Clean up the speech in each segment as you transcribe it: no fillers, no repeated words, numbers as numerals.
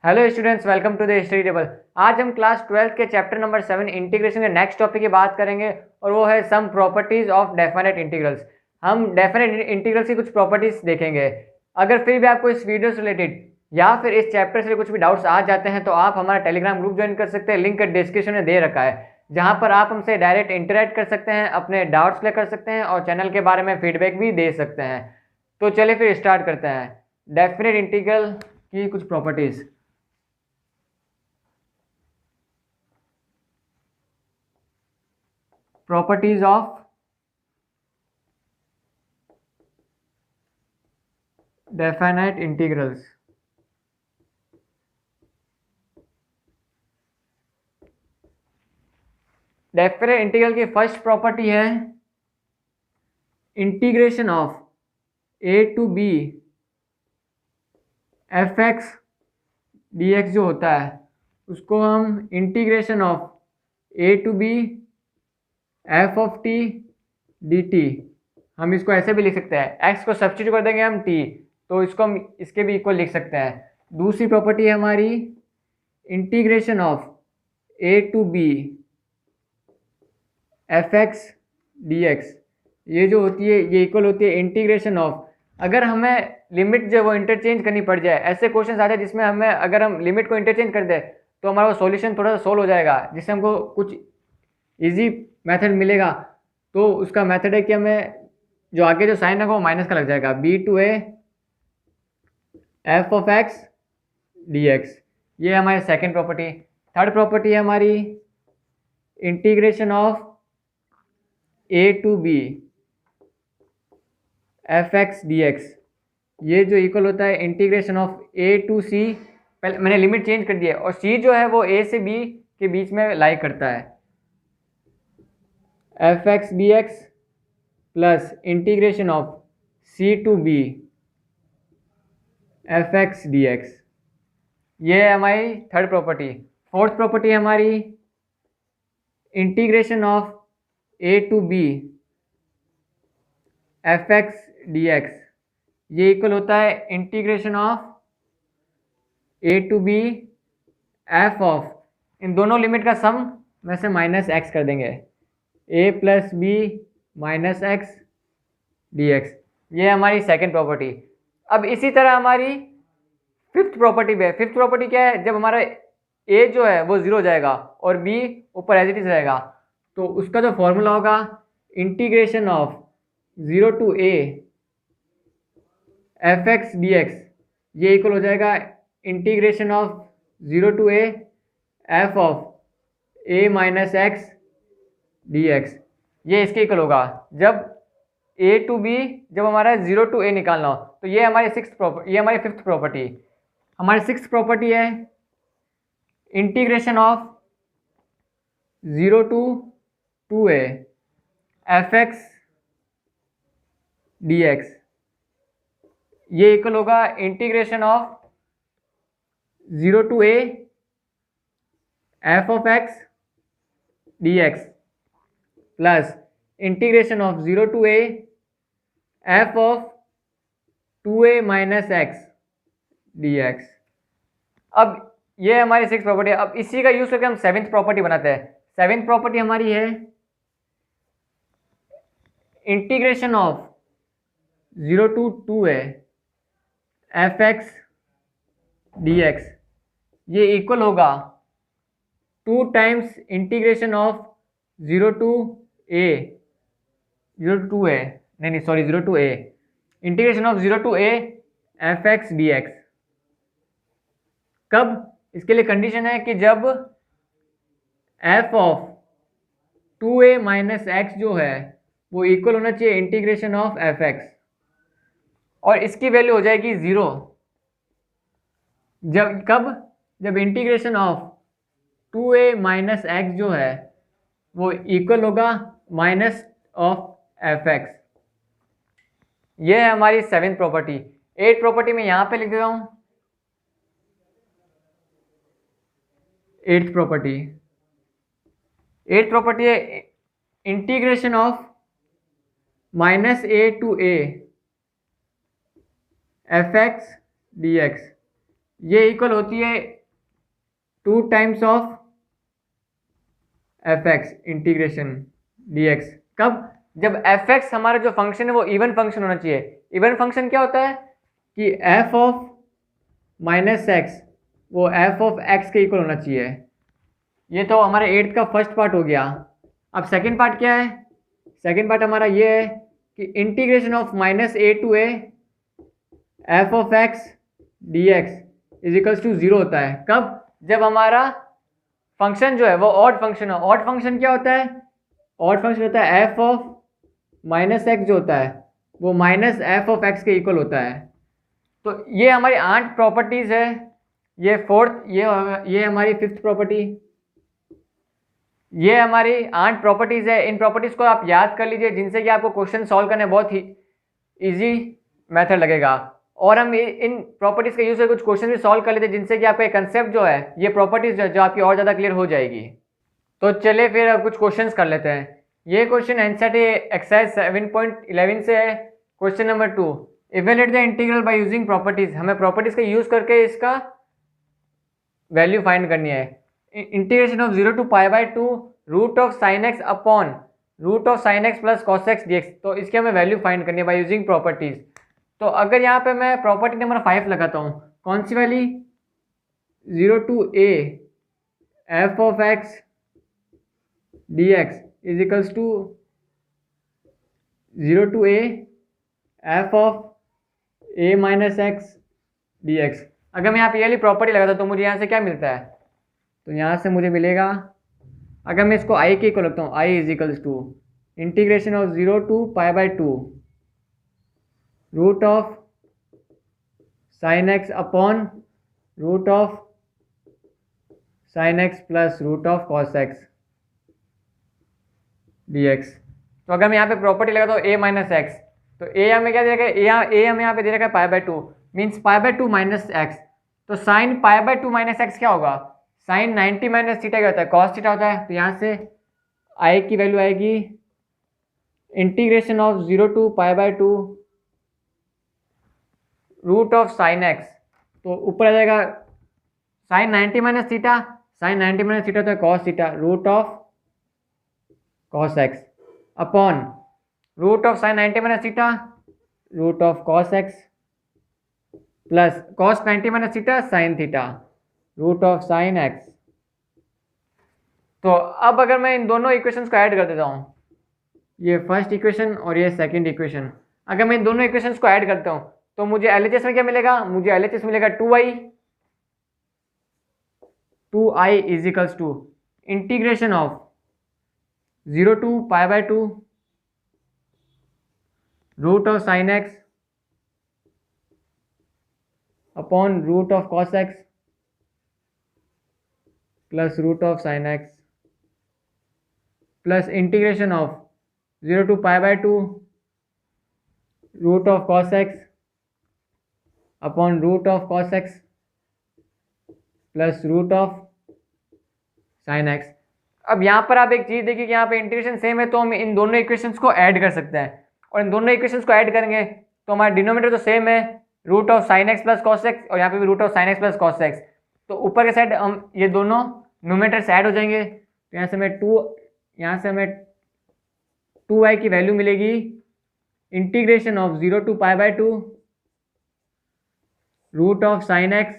Hello students, welcome to the study table. आज हम class 12 के चैप्टर नंबर 7 इंटीग्रेशन के नेक्स्ट टॉपिक की बात करेंगे और वो है some properties of definite integrals. हम डेफिनेट इंटीग्रल्स की कुछ प्रॉपर्टीज देखेंगे। अगर फिर भी आपको इस वीडियो से रिलेटेड या फिर इस चैप्टर से कुछ भी डाउट्स आ जाते हैं तो आप हमारा टेलीग्राम ग्रुप ज्वाइन कर सकते हैं। लिंक डिस्क्रिप्शन में दे रखा है, जहाँ पर आप हमसे डायरेक्ट इंटरेक्ट कर सकते हैं, अपने डाउट्स क्लियर कर सकते हैं और चैनल के बारे में फीडबैक भी दे सकते हैं। तो चलिए फिर स्टार्ट करते हैं डेफिनेट इंटीग्रल की कुछ properties. Properties of definite integrals। Definite integral की फर्स्ट प्रॉपर्टी है integration of A to B F x D X जो होता है उसको हम integration of A to B F of T D T, हम इसको ऐसे भी लिख सकते हैं। एक्स को सब्स्टिट्यूट कर देंगे हम टी, तो इसको हम इसके भी इक्वल लिख सकते हैं। दूसरी प्रॉपर्टी है हमारी integration of A to B F x D x, ये जो होती है ये इक्वल होती है इंटीग्रेशन ऑफ, अगर हमें लिमिट जो है वो इंटरचेंज करनी पड़ जाए, ऐसे क्वेश्चन आते हैं जिसमें हमें अगर हम लिमिट को इंटरचेंज कर दे तो हमारा वो सॉल्यूशन थोड़ा सा सोल्व हो जाएगा, जिससे हमको कुछ इजी मेथड मिलेगा। तो उसका मेथड है कि हमें जो आगे जो साइन है वो माइनस का लग जाएगा, B to A F of X D x, ये हमारी सेकेंड प्रॉपर्टी। थर्ड प्रॉपर्टी है हमारी integration of A to B F x D x, ये जो इक्वल होता है integration of A to C, पहले मैंने लिमिट चेंज कर दी है, और सी जो है वो ए से बी के बीच में लाई करता है, F x D X plus integration of C to B F x D x, ये है हमारी थर्ड प्रॉपर्टी। फोर्थ प्रॉपर्टी है हमारी integration of A to B F x D x, ये इक्वल होता है integration of A to B F of, इन दोनों लिमिट का सम में से माइनस एक्स कर देंगे, a plus b minus x D x, ये हमारी सेकेंड प्रॉपर्टी। अब इसी तरह हमारी फिफ्थ प्रॉपर्टी भी है। फिफ्थ प्रॉपर्टी क्या है, जब हमारा ए जो है वो जीरो हो जाएगा और बी ऊपर एज इट इज रहेगा, तो उसका जो फॉर्मूला होगा integration of zero to A F x D x, ये इक्वल हो जाएगा integration of zero to A F of A minus x D x, ये इसके इक्वल होगा जब ए टू बी, जब हमारा जीरो टू ए निकालना हो। तो ये हमारी ये हमारी फिफ्थ प्रॉपर्टी। हमारी सिक्स्थ प्रॉपर्टी है integration of zero to two A F x D x, ये इक्वल होगा integration of zero to A F of X D X plus integration of zero to A F of two A minus x D x. अब ये हमारी six property है। अब इसी का use करके हम सेवेंथ प्रॉपर्टी बनाते हैं। सेवेंथ प्रॉपर्टी हमारी है integration of zero to two A F x D x, ये इक्वल होगा two times integration of zero to a, zero to a नहीं sorry zero to a, integration of zero to A F x D x. कब? इसके लिए condition है कि जब f of two A minus x जो है वो इक्वल होना चाहिए इंटीग्रेशन ऑफ एफ एक्स, और इसकी वैल्यू हो जाएगी ज़ीरो। जब कब? जब integration of two A minus x जो है वो इक्वल होगा माइनस ऑफ एफ एक्स। ये है हमारी सेवेंथ प्रॉपर्टी। एट प्रॉपर्टी में यहाँ पे लिख देता हूँ। एट्थ प्रॉपर्टी है integration of minus A to A F x D x, ये इक्वल होती है 2 times of F X integration D x. कब? जब एफ एक्स हमारा जो फंक्शन है वो इवन फंक्शन होना चाहिए। इवन फंक्शन क्या होता है कि एफ ऑफ माइनस एक्स वो एफ ऑफ एक्स के इक्वल होना चाहिए। ये तो हमारे 8th का फर्स्ट पार्ट हो गया। अब सेकंड पार्ट क्या है? सेकंड पार्ट हमारा ये है कि integration of minus A to A F of X D X is equals to 0 होता है। कब? जब हमारा फंक्शन जो है वो ऑड फंक्शन हो। ऑड फंक्शन क्या होता है? ऑड फंक्शन होता है एफ ऑफ माइनस एक्स जो होता है वो माइनस एफ ऑफ एक्स के इक्वल होता है। तो ये हमारी 8 प्रॉपर्टीज़ है। ये फोर्थ, ये हमारी 5th प्रॉपर्टी, ये हमारी 8 प्रॉपर्टीज़ है। इन प्रॉपर्टीज़ को आप याद कर लीजिए जिनसे कि आपको क्वेश्चन सॉल्व करने बहुत ही ईजी मेथड लगेगा। और हम इन प्रॉपर्टीज़ के यूज़ से कुछ क्वेश्चन भी सॉल्व कर लेते हैं जिनसे कि आपका कंसेप्ट जो है, ये प्रॉपर्टीज़ जो आपकी और ज़्यादा क्लियर हो जाएगी। तो चलिए फिर अब कुछ क्वेश्चंस कर लेते हैं। ये क्वेश्चन एनसीईआरटी एक्सरसाइज 7.11 से है। Question number 2, evaluate the integral by using properties. हमें प्रॉपर्टीज का यूज करके इसका वैल्यू फाइंड करनी है। Integration of 0 to π/2 root of sine x upon root of sine x plus cos x D x. तो इसकी हमें वैल्यू फाइंड करनी है बाय यूजिंग प्रॉपर्टीज। तो अगर यहाँ पे मैं प्रॉपर्टी नंबर 5 लगाता हूँ, कौन सी वाली? 0 to a F of X D X is equals to 0 to a F of a minus x D X. अगर मैं यहाँ पे ये वाली प्रॉपर्टी लगाता तो मुझे यहाँ से क्या मिलता है? तो यहाँ से मुझे मिलेगा, अगर मैं इसको i के इक्वल रखता हूँ, i is equals to integration of 0 to π/2 root of sine x upon root of sine x plus root of cos x D x. तो अगर मैं यहाँ पे प्रॉपर्टी लगाता हूँ a माइनस एक्स, तो a हमें क्या दे रखा है? a हमें यहाँ पे दे रखा है π/2 मीन्स π/2 माइनस एक्स। तो साइन π/2 माइनस एक्स क्या होगा? साइन 90 माइनस थीटा क्या होता है? कॉस थीटा होता है। तो यहाँ से i की वैल्यू आएगी integration of 0 to π/2 root of sine x. तो ऊपर आ जाएगा sine 90 minus theta, sine 90 minus theta होता है cos theta, root of cos x upon root of sine 90 minus theta root of cos x plus cos 90 minus theta sine theta root of sine x. तो अब अगर मैं इन दोनों equations को add कर देता हूँ, ये फर्स्ट इक्वेशन और ये सेकंड इक्वेशन, अगर मैं इन दोनों इक्वेशंस को ऐड करता हूँ तो मुझे LHS में क्या मिलेगा? मुझे LHS मिलेगा 2i is equals to integration of 0 to π/2 root of sine x upon root of cos x plus root of sine x plus integration of 0 to π/2 root of cos x upon root of cos x plus root of sine x. अब यहाँ पर आप एक चीज़ देखिए कि यहाँ पे integration same है तो हम इन दोनों इक्वेशंस को ऐड कर सकते हैं, और इन दोनों इक्वेशंस को ऐड करेंगे तो हमारा डिनोमिनेटर तो सेम है, root of sine x plus cos X, और यहाँ पे भी root of sine x plus cos X. तो ऊपर के साइड हम ये दोनों न्यूमरेटर्स ऐड हो जाएंगे। तो यहाँ से हमें 2i की वैल्यू मिलेगी integration of 0 to π/2 root of sine x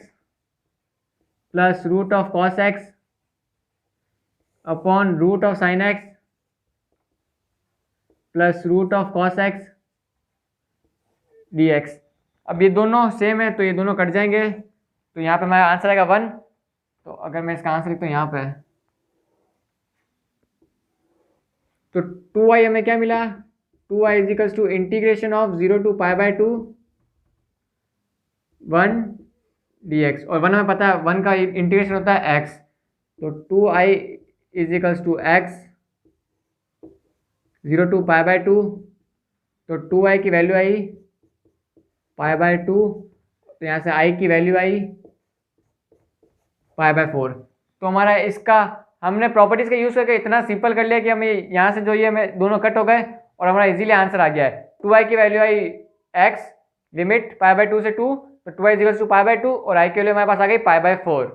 plus root of cos x upon root of sine x plus root of cos x D x. अब ये दोनों सेम है तो ये दोनों कट जाएंगे, तो यहाँ पे हमारा आंसर आएगा 1। तो अगर मैं इसका आंसर लिखता हूँ यहाँ पे, तो 2i हमें क्या मिला? 2i is equals to integration of 0 to π/2 1 dx, और 1 हमें पता है 1 का इंटीग्रेशन होता है x। तो 2i is equals to x 0 to π/2, तो 2i की वैल्यू आई π/2, तो यहाँ से i की वैल्यू आई π/4। तो हमारा इसका हमने प्रॉपर्टीज़ का यूज़ करके इतना सिंपल कर लिया कि हमें यहाँ से जो ये हमें दोनों कट हो गए और हमारा इजीली आंसर आ गया है। 2i की वैल्यू आई x लिमिट π/2 से 2 तो 2 is equals to pi by 2 और आई की वैल्यू हमारे पास आ गई पाई बाई 4।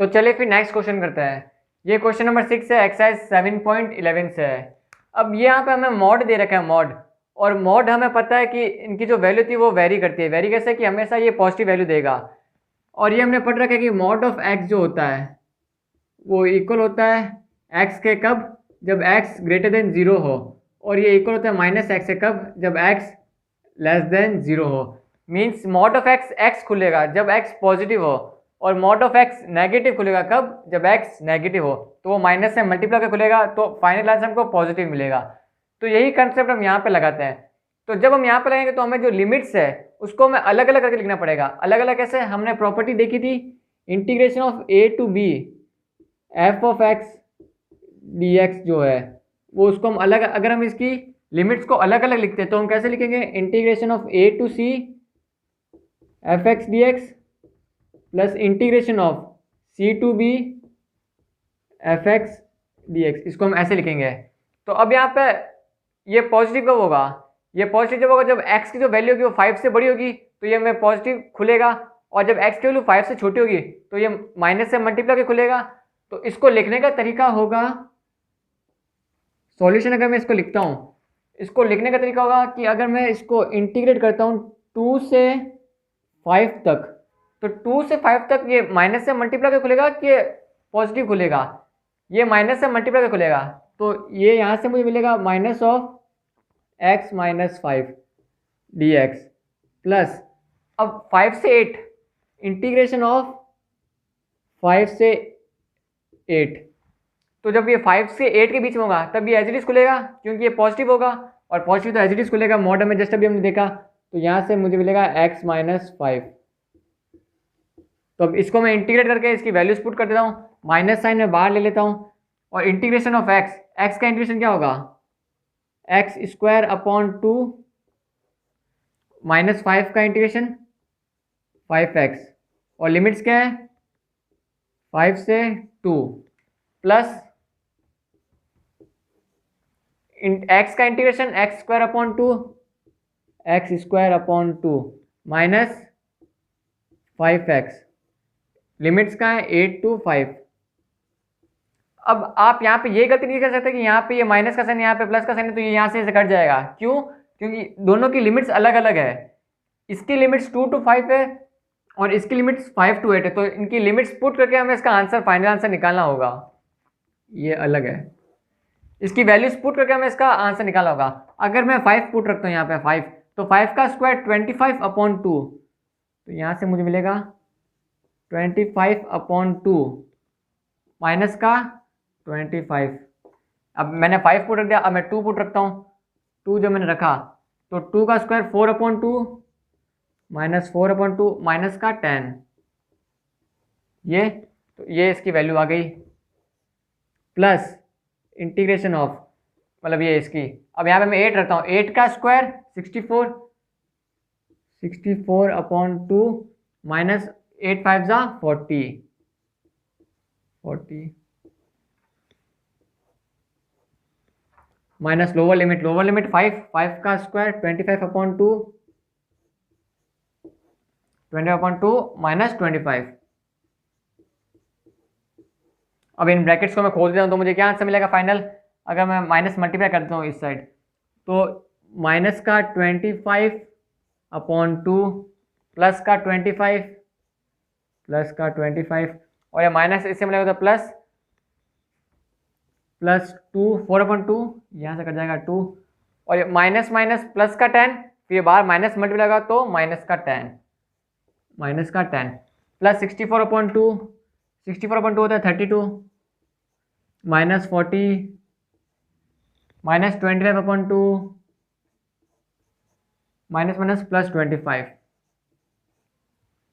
तो चलिए फिर नेक्स्ट क्वेश्चन करते हैं। ये क्वेश्चन नंबर 6 है, एक्सरसाइज 7.11 से है। अब ये यहाँ पे हमें मॉड दे रखा है, मॉड, और मॉड हमें पता है कि इनकी जो वैल्यू थी वो वेरी करती है। वेरी कैसे कि हमेशा ये पॉजिटिव वैल्यू देगा। और ये हमने पढ़ रखा है कि मॉड ऑफ एक्स जो होता है वो इक्वल होता है एक्स के कब, जब एक्स ग्रेटर देन 0 हो, और ये इक्वल होता है माइनस एक्स के कब, जब एक्स लेस देन 0 हो। Means mod of x x खुलेगा जब एक्स पॉजिटिव हो, और मॉड ऑफ एक्स नेगेटिव खुलेगा कब, जब एक्स नेगेटिव हो। तो वो माइनस से मल्टीप्लाई कर खुलेगा, तो फाइनल आंसर हमको पॉजिटिव मिलेगा। तो यही कंसेप्ट हम यहाँ पे लगाते हैं। तो जब हम यहाँ पे लगाएंगे तो हमें जो लिमिट्स है उसको हमें अलग अलग करके लिखना पड़ेगा। अलग अलग कैसे, हमने प्रॉपर्टी देखी थी integration of A to B F of X D X जो है वो, उसको हम अलग, अगर हम इसकी लिमिट्स को अलग अलग लिखते हैं तो हम कैसे लिखेंगे, integration of A to C F x D X plus integration of C to B F x D X, इसको हम ऐसे लिखेंगे। तो अब यहाँ पे ये पॉजिटिव कब होगा, ये पॉजिटिव जब होगा जब x की जो वैल्यू होगी वो 5 से बड़ी होगी, तो ये हमें पॉजिटिव खुलेगा। और जब x की वैल्यू 5 से छोटी होगी तो ये माइनस से मल्टीप्लाई के खुलेगा। तो इसको लिखने का तरीका होगा, सॉल्यूशन अगर मैं इसको लिखता हूँ, इसको लिखने का तरीका होगा कि अगर मैं इसको इंटीग्रेट करता हूँ 2 से 5 तक, तो 2 से 5 तक ये माइनस से मल्टीप्लाई के खुलेगा कि पॉजिटिव खुलेगा, ये माइनस से मल्टीप्लाई के खुलेगा। तो ये यहाँ से मुझे मिलेगा minus of x minus 5 D X plus, अब 5 से 8 इंटीग्रेशन ऑफ 5 से 8, तो जब ये 5 से 8 के बीच में होगा तब ये एज इट इज खुलेगा क्योंकि ये पॉजिटिव होगा, और पॉजिटिव तो एज इट इज खुलेगा, मॉड में जस्ट अभी हमने देखा। तो यहाँ से मुझे मिलेगा x माइनस 5। तो अब इसको मैं इंटीग्रेट करके इसकी वैल्यूज पुट कर देता हूँ, माइनस साइन में बाहर ले लेता हूँ, और इंटीग्रेशन ऑफ x का इंटीग्रेशन क्या होगा, एक्स स्क्वायर अपॉन 2 माइनस 5 का इंटीग्रेशन 5x, और लिमिट्स क्या है 5 से 2 प्लस x का integration x square upon 2 x square upon 2 minus 5x, limits का है 8 to 5। अब आप यहाँ पे ये गलती नहीं कर सकते कि यहाँ पे ये माइनस का साइन यहाँ पे प्लस का साइन है तो ये यहाँ से कट जाएगा। क्यों, क्योंकि दोनों की लिमिट्स अलग अलग है। इसकी लिमिट्स 2 to 5 है और इसकी लिमिट्स 5 to 8 है, तो इनकी लिमिट्स पुट करके हमें इसका आंसर, फाइनल आंसर निकालना होगा। ये अलग है, इसकी वैल्यूज पुट करके हमें इसका आंसर निकालना होगा। अगर मैं 5 पुट रखता हूँ यहाँ पे 5, तो 5 का स्क्वायर 25 अपॉन 2, तो यहाँ से मुझे मिलेगा 25 अपॉन 2 माइनस का 25। अब मैंने 5 पुट रख दिया, अब मैं 2 पुट रखता हूँ। 2 जो मैंने रखा तो 2 का square 4 upon 2 minus 4 upon 2 minus का 10, ये तो ये इसकी वैल्यू आ गई, प्लस इंटीग्रेशन ऑफ, मतलब ये इसकी, अब यहाँ पे मैं 8 रखता हूँ, 8 का स्क्वायर 64 अपॉन 2 माइनस 8 5 जा 40 माइनस लोअर लिमिट 5 का स्क्वायर 25 अपॉन 2 माइनस 25। अब इन ब्रैकेट्स को मैं खोल देता हूँ तो मुझे क्या आंसर मिलेगा फाइनल, अगर मैं माइनस मल्टीप्लाई कर देता हूँ इस साइड, तो माइनस का 25 अपॉन 2 प्लस का 25 और ये माइनस इससे मिलेगा तो प्लस 2 4 अपॉन 2, यहाँ से कट जाएगा 2, और ये माइनस माइनस प्लस का 10, फिर ये बाहर माइनस मल्टीप्लाई लगा तो माइनस का 10 प्लस 64 अपॉन 2 होता है 32 minus 40 minus 25 upon 2 minus minus plus 25।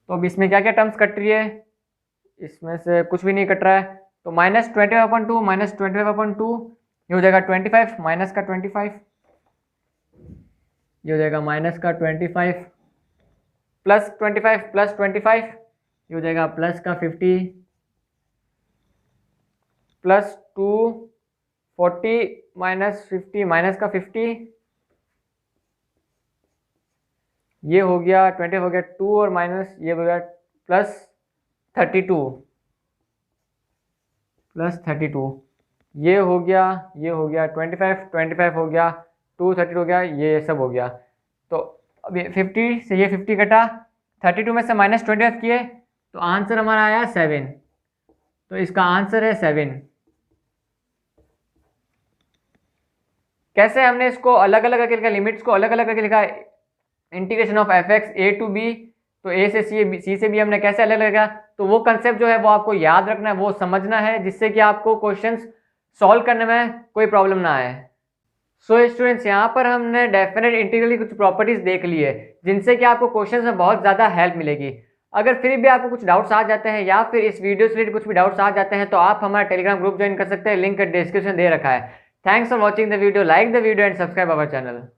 तो अब इसमें क्या क्या टर्म्स कट रही है, इसमें से कुछ भी नहीं कट रहा है, तो माइनस 25 अपॉन 2 माइनस 25 अपॉन 2 ये हो जाएगा 25 माइनस का 25, ये हो जाएगा माइनस का 25 प्लस 25 प्लस 25 ये हो जाएगा प्लस का 50 प्लस 240 माइनस 50 माइनस का 50 ये हो गया 20 हो गया 2 और माइनस ये हो गया +32 ये हो गया 25 हो गया 2 32 हो गया, ये सब हो गया। तो अभी 50 से ये 50 कटा, 32 में से -25 किए तो आंसर हमारा आया 7। तो इसका आंसर है 7। कैसे हमने इसको अलग अलग करके लिखा, लिमिट्स को अलग अलग करके लिखा, integration of F X A to B, तो ए से सी से बी हमने कैसे अलग लगा, तो वो कंसेप्ट जो है वो आपको याद रखना है, वो समझना है, जिससे कि आपको क्वेश्चंस सॉल्व करने में कोई प्रॉब्लम ना आए। सो स्टूडेंट्स, यहाँ पर हमने डेफिनेट इंटीग्रल की कुछ प्रॉपर्टीज देख ली है, जिनसे कि आपको क्वेश्चंस में बहुत ज़्यादा हेल्प मिलेगी। अगर फिर भी आपको कुछ डाउट्स आ जाते हैं या फिर इस वीडियो से रिलेटेड कुछ भी डाउट्स आ जाते हैं तो आप हमारा टेलीग्राम ग्रुप ज्वाइन कर सकते हैं, लिंक डिस्क्रिप्शन दे रखा है। Thanks for watching the video, like the video and subscribe our channel.